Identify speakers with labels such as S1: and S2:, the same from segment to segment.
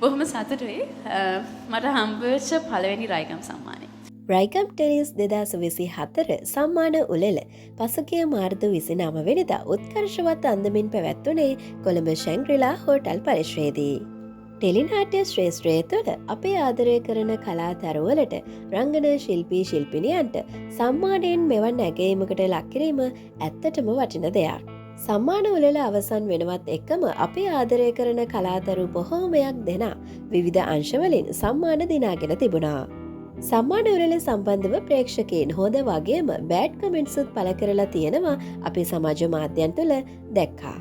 S1: බොහොම සතුටුයි මට හම්බවෙච්ච පළවෙනි රයිගම් සම්මානය.
S2: රයිගම් ටෙලිස් 2024 සම්මාන උළෙල පසුගිය මාර්තු 29 වෙනිදා උත්කර්ෂවත් අන්දමින් පැවැත්වුණේ කොළඹ ශැංග්‍රිලා හෝටල් පරිශ්‍රයේදී. ටෙලිනාට්‍ය ශ්‍රේෂ්ත්‍රය තුළ අපේ ආදරය කරන කලාතරුවලට රංගන ශිල්පී ශිල්පිනියන්ට සම්මානයෙන් මෙවන් ඇගේීමකට ලක්කිරීම ඇත්තටම වටින දෙයක්. සම්මාන උළෙල අවසන් වෙනවත් එක්කම අපේ ආදරය කරන කලාතරු බොහෝමයක් දෙනා විවිධ අංශවලින් සම්මාන දිනාගෙන තිබුණා. සම්මාන උළෙල සම්බන්ධව ප්‍රේක්ෂකයන් හොඳ වගේම බෑඩ් කමෙන්ට්සුත් පළ කරලා තියෙනවා අපේ සමාජ මාධ්‍යයන් තුළ දැක්කා.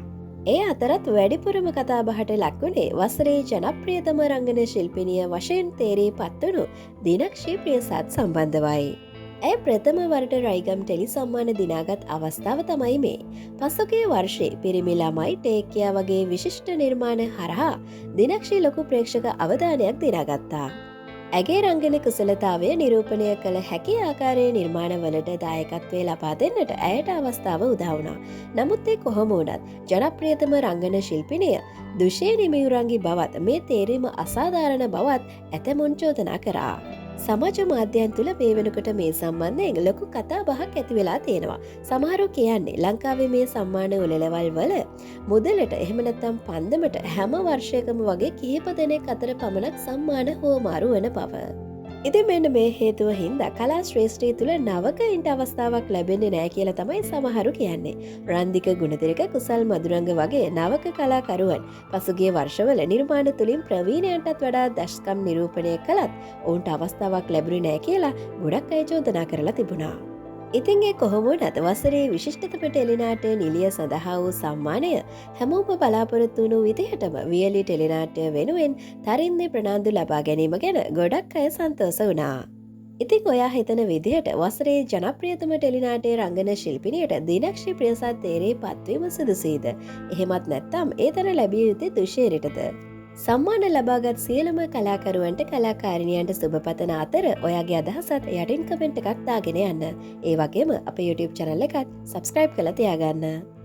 S2: ඒ අතරත් වැඩිපුරම කතාබහට ලක්වුණේ වසරේ ජනප්‍රියතම රංගන ශිල්පිනිය වශයෙන් තේරී පත්වනු දිනක්ෂී ප්‍රියසාද් සම්බන්ධවයි. ඇය ප්‍රථම වරට රයිගම් ටෙලි සම්මාන දිනාගත් අවස්ථාව තමයි මේ. පසුගිය වර්ෂයේ පිරිමි ළමයි ටේක්කියා වගේ විශිෂ්ට නිර්මාණ හරහා දිනක්ෂී ලොකු ප්‍රේක්ෂක අවධානයක් දිනාගත්තා. ඇගේ රංගන කුසලතාවය නිරූපණය කළ හැකි ආකාරයේ නිර්මාණවලට දායකත්වය ලබා දෙන්නට ඇයට අවස්ථාව උදා වුණා. නමුත් ඒ කොහොම වුණත් ජනප්‍රියතම රංගන ශිල්පිනිය දුෂේ නිමියුරංගි බවත් මේ තේරීම අසාධාරණ බවත් ඇතමුන් චෝදනා කරා. සමාජ මාධ්‍යයන් තුළ මේ වෙනකොට මේ සම්බන්ධයෙන් ලොකු කතා බහක් ඇති වෙලා තියෙනවා. සමහරු කියන්නේ ලංකාවේ මේ සම්මාන උළෙලවල් වල මුදලට එහෙම නැත්නම් පන්දමට හැම වර්ෂයකම වගේ කිහිප දෙනෙක් අතර පමණක් සම්මාන හුවමාරු වන බව. ඉතින් මෙන්න මේ හේතුව හින්දා කලා ශ්‍රේෂ්ඨිය තුළ නවකයින්ට අවස්ථාවක් ලැබෙන්නේ නැහැ කියලා තමයි සමහරු කියන්නේ. රන්දික ගුණතිලක කුසල් මදුරංග වගේ නවක කලාකරුවන් පසුගිය වර්ෂවල නිර්මාණ තුලින් ප්‍රවීණයන්ටත් වඩා දක්ෂකම් නිරූපණය කළත් ඔවුන්ට අවස්ථාවක් ලැබුණේ නැහැ කියලා ගොඩක් අය චෝදනා කරලා තිබුණා. ඉතින් ඒ කොහොම වුණත් වසරේ විශිෂ්ටතම ටෙලිනාට්‍ය නිලිය සඳහා වූ සම්මානය හැමෝම බලාපොරොත්තු වුණු විදිහටම වියලි ටෙලිනාට්‍ය වෙනුවෙන් තරින්දි ප්‍රනාන්දු ලබා ගැනීම ගැන ගොඩක් අය සන්තෝෂ වුණා. ඉතින් ඔයා හිතන විදිහට වසරේ ජනප්‍රියතම ටෙලිනාට්‍ය රංගන ශිල්පිනියට දිනක්ෂී ප්‍රියසාද් තේරී පත්වීම සුදුසුයිද? එහෙමත් නැත්නම් ඒ තැන ලැබිය යුත්තේ දුෂේරිටද? සම්මාන ලබාගත් සියලුම කලාකරුවන්ට කලාකාරිනියන්ට සුබපතන අතර ඔයාගේ අදහසත් යටින් කමෙන්ට් එකක් දාගෙන යන්න. ඒ වගේම අපේ YouTube channel එකත් subscribe කරලා තියාගන්න.